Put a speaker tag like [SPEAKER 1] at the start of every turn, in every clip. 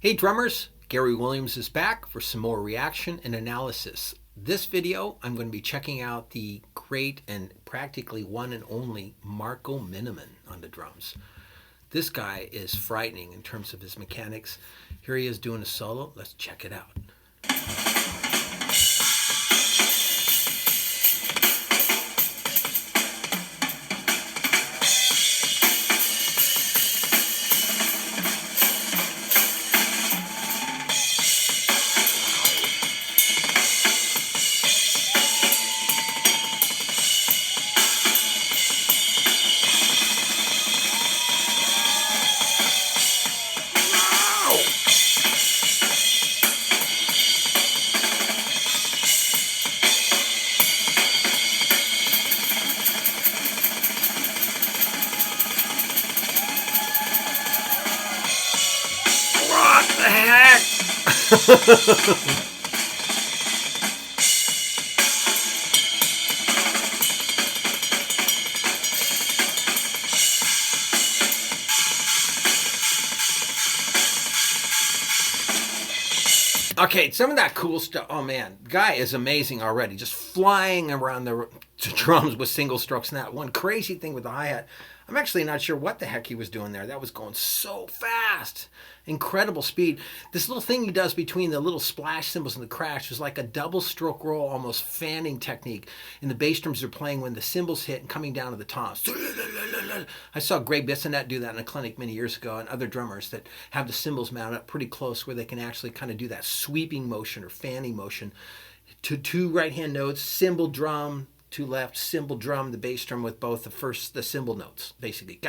[SPEAKER 1] Hey drummers, Garey Williams is back for some more reaction and analysis. This video, I'm going to be checking out the great and practically one and only Marco Minnemann on the drums. This guy is frightening in terms of his mechanics. Here he is doing a solo. Let's check it out. What the heck? Okay, some of that cool stuff. Oh man, guy is amazing already. Just flying around the drums with single strokes. And that one crazy thing with the hi-hat, I'm actually not sure what the heck he was doing there. That was going so fast. Incredible speed. This little thing he does between the little splash cymbals and the crash is like a double stroke roll, almost fanning technique. And the bass drums are playing when the cymbals hit and coming down to the toms. I saw Greg Bissonette do that in a clinic many years ago, and other drummers that have the cymbals mounted up pretty close where they can actually kind of do that sweeping motion or fanning motion to two right hand notes, cymbal drum, two left, cymbal drum, the bass drum with both the cymbal notes, basically.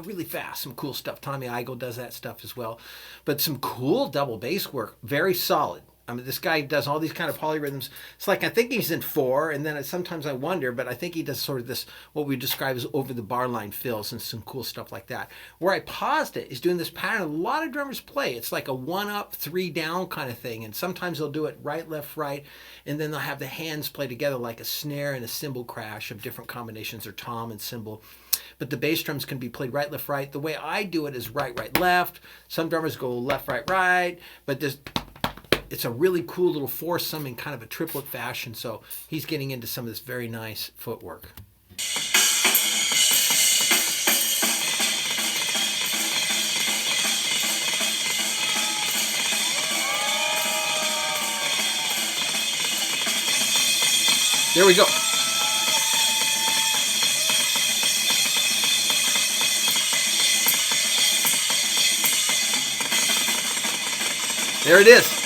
[SPEAKER 1] Really fast. Some cool stuff. Tommy Igoe does that stuff as well. But some cool double bass work. Very solid. I mean, this guy does all these kind of polyrhythms. It's like I think he's in four, and then sometimes I wonder, but I think he does sort of this, what we describe as over the bar line fills and some cool stuff like that. Where I paused it is doing this pattern a lot of drummers play. It's like a one up, three down kind of thing, and sometimes they'll do it right, left, right, and then they'll have the hands play together like a snare and a cymbal crash of different combinations, or tom and cymbal. But the bass drums can be played right, left, right. The way I do it is right, right, left. Some drummers go left, right, right, but it's a really cool little foursome in kind of a triplet fashion, so he's getting into some of this very nice footwork. There we go. There it is.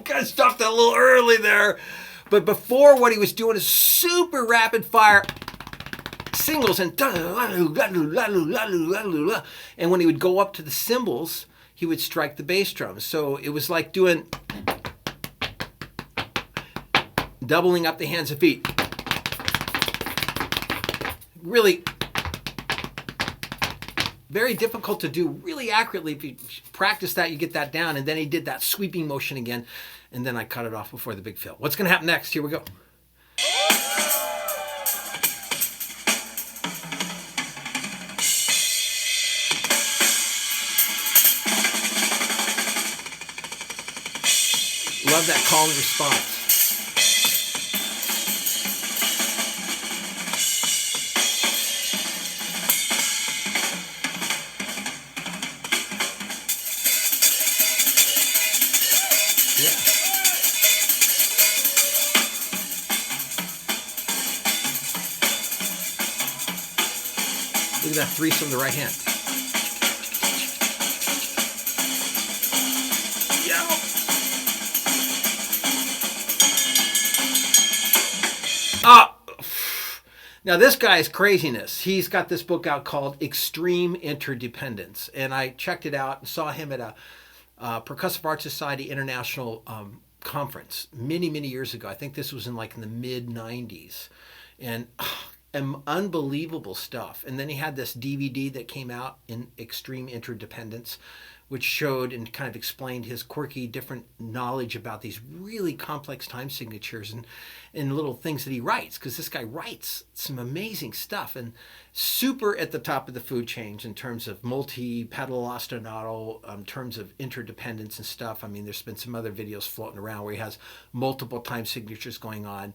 [SPEAKER 1] Got stopped a little early there. But before, what he was doing is super rapid fire singles and when he would go up to the cymbals, he would strike the bass drums. So it was like doing doubling up the hands and feet. Really very difficult to do really accurately. If you practice that, you get that down. And then he did that sweeping motion again. And then I cut it off before the big fill. What's going to happen next? Here we go. Love that call and response. Yeah. Look at that threesome, the right hand. Yeah. Now this guy's craziness. He's got this book out called Extreme Interdependence, and I checked it out and saw him at a Percussive Art Society International conference many years ago. I think this was in the mid 90s, and unbelievable stuff. And then he had this DVD that came out in Extreme Interdependence, which showed and kind of explained his quirky different knowledge about these really complex time signatures. and little things that he writes, because this guy writes some amazing stuff and super at the top of the food chain in terms of multi-pedal ostinato, in terms of interdependence and stuff. I mean, there's been some other videos floating around where he has multiple time signatures going on.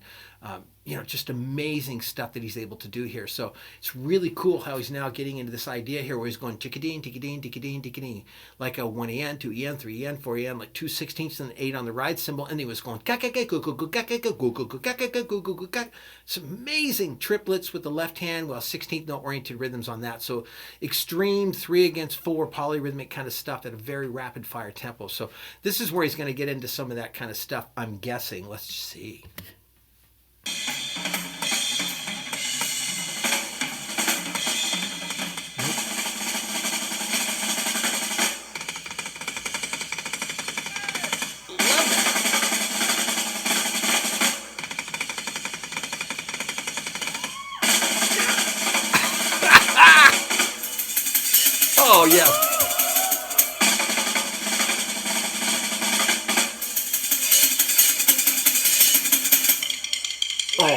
[SPEAKER 1] Just amazing stuff that he's able to do here. So it's really cool how he's now getting into this idea here where he's going tickadeen, tickadeen, tickadeen, tickadeen, like a 1 EN, 2 EN, 3 EN, 4 EN, like 2/16 and 8 on the ride cymbal, and he was going some amazing triplets with the left hand, while 16th note oriented rhythms on that. So extreme 3/4 polyrhythmic kind of stuff at a very rapid fire tempo. So this is where he's going to get into some of that kind of stuff, I'm guessing. Let's see. Oh, yeah. Oh.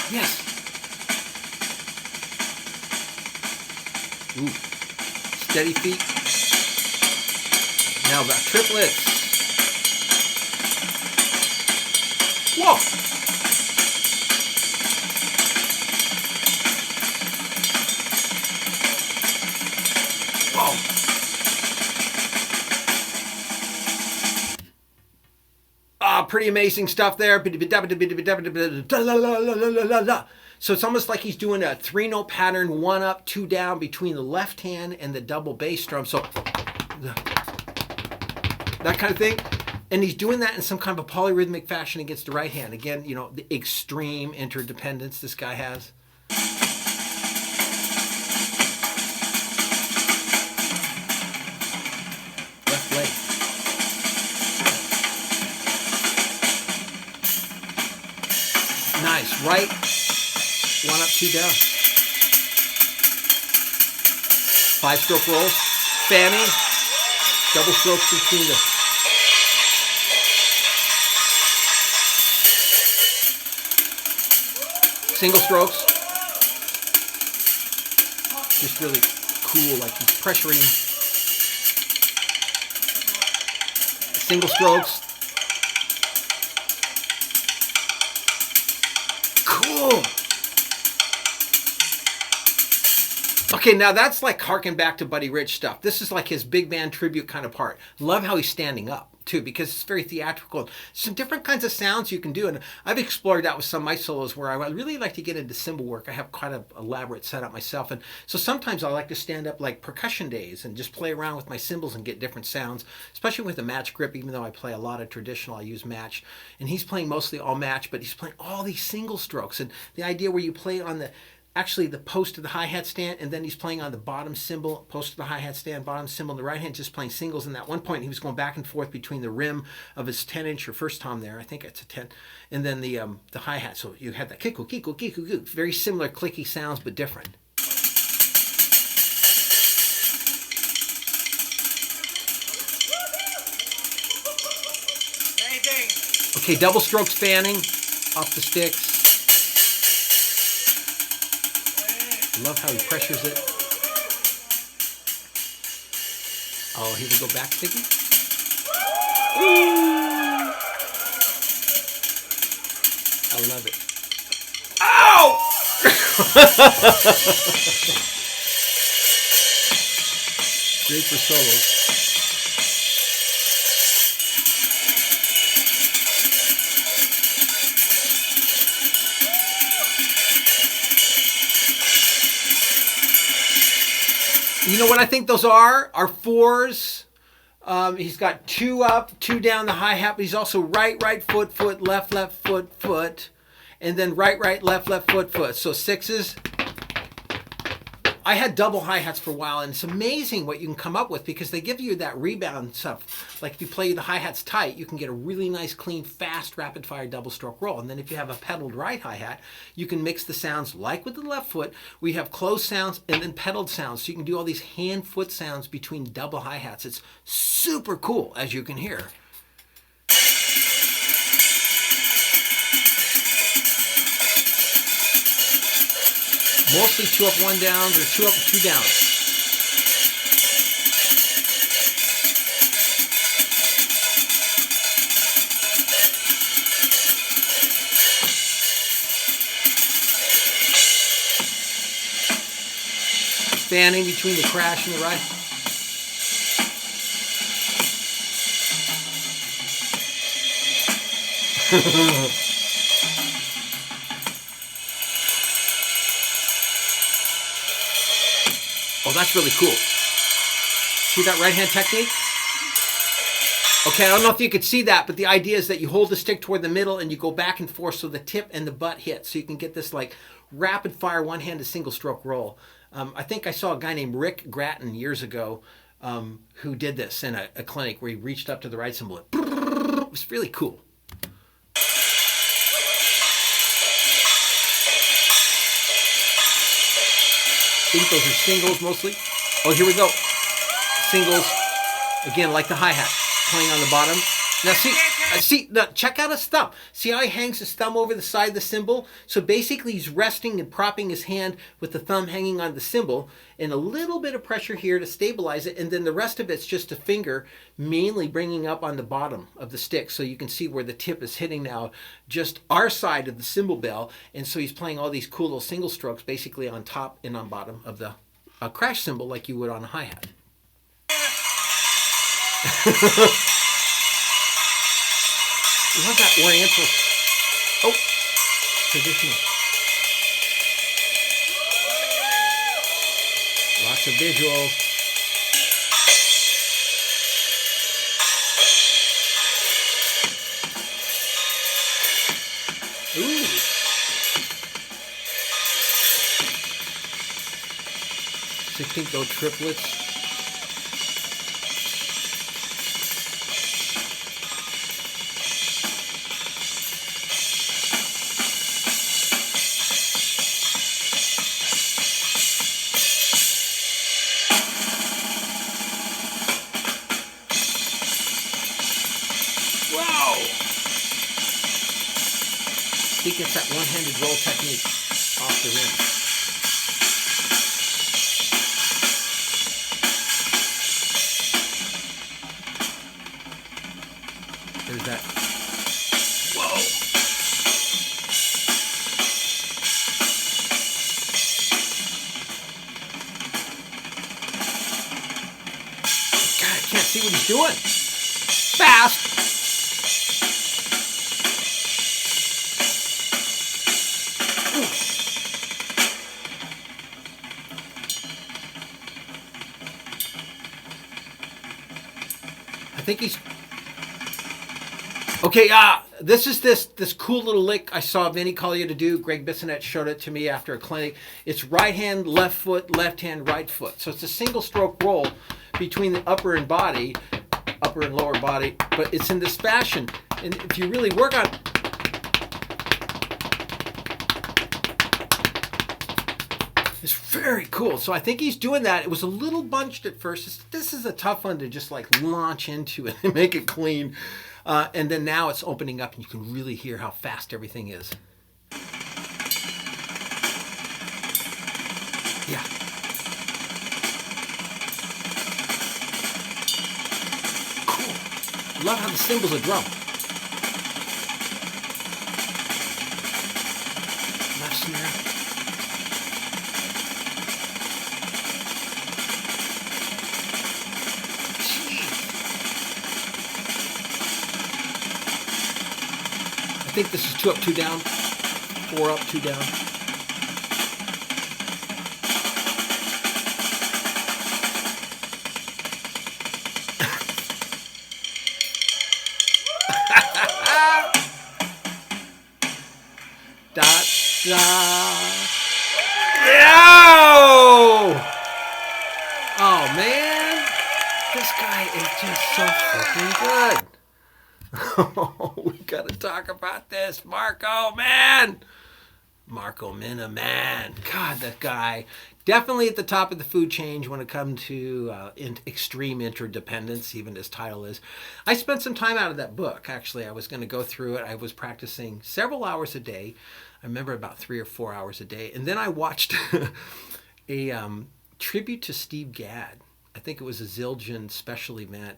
[SPEAKER 1] Yes. Ooh. Steady feet. Now the triplets. Whoa. Whoa. Pretty amazing stuff there. So it's almost like he's doing a 3-note pattern, 1 up, 2 down between the left hand and the double bass drum. So that kind of thing. And he's doing that in some kind of a polyrhythmic fashion against the right hand. Again, the extreme interdependence this guy has. Left leg. Nice. Right. 1 up, 2 down. 5-stroke rolls. Fanning. Double strokes between the... single strokes. Just really cool, like he's pressuring. Single strokes. Cool. Okay, now that's like harking back to Buddy Rich stuff. This is like his big band tribute kind of part. Love how he's standing up too, because it's very theatrical. Some different kinds of sounds you can do, and I've explored that with some of my solos where I really like to get into cymbal work. I have quite an elaborate setup myself, and so sometimes I like to stand up like percussion days and just play around with my cymbals and get different sounds, especially with a match grip. Even though I play a lot of traditional, I use match, and he's playing mostly all match, but he's playing all these single strokes, and the idea where you play on the actually the post of the hi-hat stand, and then he's playing on the bottom cymbal, post of the hi-hat stand, bottom cymbal in the right hand, just playing singles. And at one point he was going back and forth between the rim of his 10-inch or first tom there, I think it's a 10, and then the hi-hat. So you had that kiku, kiku, kiku, kiku, very similar clicky sounds, but different. Okay, double strokes fanning off the sticks. Love how he pressures it. Oh, here we go back sticky. Ooh. I love it. Ow! Great for solos. You know what I think those are? Are fours. He's got 2 up, 2 down the hi-hat, but he's also right, foot, foot, left, foot, foot, and then right, left, foot, foot. So 6s. I had double hi-hats for a while, and it's amazing what you can come up with because they give you that rebound stuff. Like if you play the hi-hats tight, you can get a really nice, clean, fast, rapid-fire double-stroke roll. And then if you have a pedaled right hi-hat, you can mix the sounds like with the left foot. We have closed sounds and then pedaled sounds. So you can do all these hand-foot sounds between double hi-hats. It's super cool, as you can hear. Mostly 2 up, 1 down, or 2 up, 2 down. Fanning between the crash and the ride. Oh, that's really cool. See that right hand technique? Okay, I don't know if you could see that, but the idea is that you hold the stick toward the middle and you go back and forth so the tip and the butt hit. So you can get this like rapid fire one-handed single stroke roll. I think I saw a guy named Rick Gratton years ago who did this in a clinic where he reached up to the ride cymbal. It was really cool. I think those are singles mostly. Oh, here we go. Singles. Again, like the hi-hat, playing on the bottom. Now now check out his thumb. See how he hangs his thumb over the side of the cymbal? So basically he's resting and propping his hand with the thumb hanging on the cymbal and a little bit of pressure here to stabilize it. And then the rest of it's just a finger mainly bringing up on the bottom of the stick. So you can see where the tip is hitting now, just our side of the cymbal bell. And so he's playing all these cool little single strokes basically on top and on bottom of the crash cymbal like you would on a hi-hat. Love that oriental. Oh, traditional. Lots of visuals. Ooh. 16th note triplets. He gets that one-handed roll technique off the rim. There's that. Whoa! God, I can't see what he's doing. Fast! I think he's okay. This is this cool little lick I saw Vinny Collier to do. Greg Bissonette showed it to me after a clinic. It's right hand, left foot, left hand, right foot. So it's a single stroke roll between the upper and lower body, but it's in this fashion. And if you really work on it's very cool. So I think he's doing that. It was a little bunched at first. This is a tough one to just like launch into it and make it clean. And then now it's opening up and you can really hear how fast everything is. Yeah. Cool. Love how the cymbal's a drum. Left snare. I think this is 2 up, 2 down, 4 up, 2 down. Da, da. Yeah! so freaking good. Oh, we got to talk about this. Marco, man. Marco Minnemann. God, that guy. Definitely at the top of the food chain when it comes to extreme interdependence, even his title is. I spent some time out of that book, actually. I was going to go through it. I was practicing several hours a day. I remember about 3 or 4 hours a day. And then I watched a tribute to Steve Gadd. I think it was a Zildjian special event.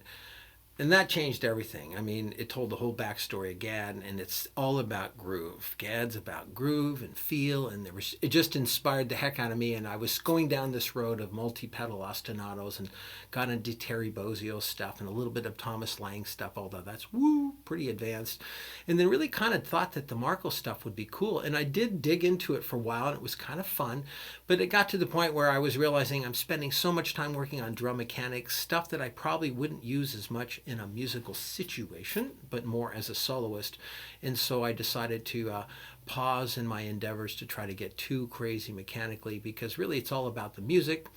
[SPEAKER 1] And that changed everything. I mean, it told the whole backstory of Gadd, and it's all about groove. Gadd's about groove and feel, and it just inspired the heck out of me. And I was going down this road of multi-pedal ostinatos and got into Terry Bozzio's stuff and a little bit of Thomas Lang stuff, although that's pretty advanced. And then really kind of thought that the Marco stuff would be cool. And I did dig into it for a while, and it was kind of fun. But it got to the point where I was realizing I'm spending so much time working on drum mechanics, stuff that I probably wouldn't use as much in a musical situation, but more as a soloist. And so I decided to pause in my endeavors to try to get too crazy mechanically, because really it's all about the music.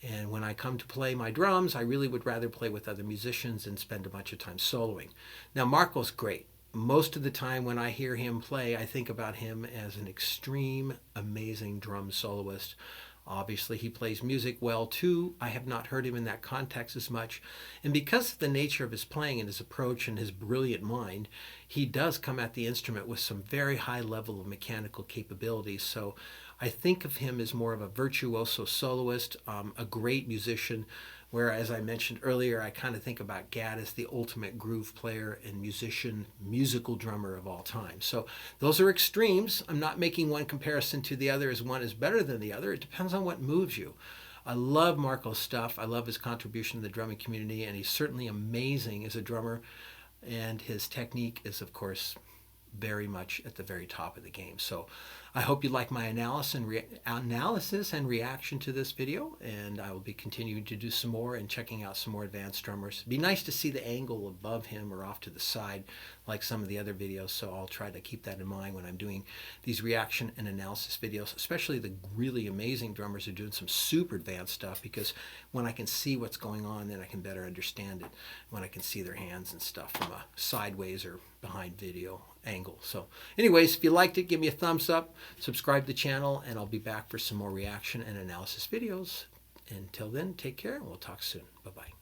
[SPEAKER 1] And when I come to play my drums, I really would rather play with other musicians and spend a bunch of time soloing. Now, Marco's great. Most of the time when I hear him play, I think about him as an extreme, amazing drum soloist. Obviously, he plays music well, too. I have not heard him in that context as much. And because of the nature of his playing and his approach and his brilliant mind, he does come at the instrument with some very high level of mechanical capabilities. So I think of him as more of a virtuoso soloist, a great musician, where, as I mentioned earlier, I kind of think about Gadd as the ultimate groove player and musician, musical drummer of all time. So those are extremes. I'm not making one comparison to the other as one is better than the other. It depends on what moves you. I love Marco's stuff. I love his contribution to the drumming community, and he's certainly amazing as a drummer. And his technique is, of course, very much at the very top of the game. So I hope you like my analysis and reaction to this video, and I will be continuing to do some more and checking out some more advanced drummers. It'd be nice to see the angle above him or off to the side like some of the other videos, so I'll try to keep that in mind when I'm doing these reaction and analysis videos, especially the really amazing drummers who are doing some super advanced stuff, because when I can see what's going on, then I can better understand it when I can see their hands and stuff from a sideways or behind video angle. So anyways, if you liked it, give me a thumbs up, subscribe to the channel, and I'll be back for some more reaction and analysis videos. Until then, take care, and we'll talk soon. Bye-bye.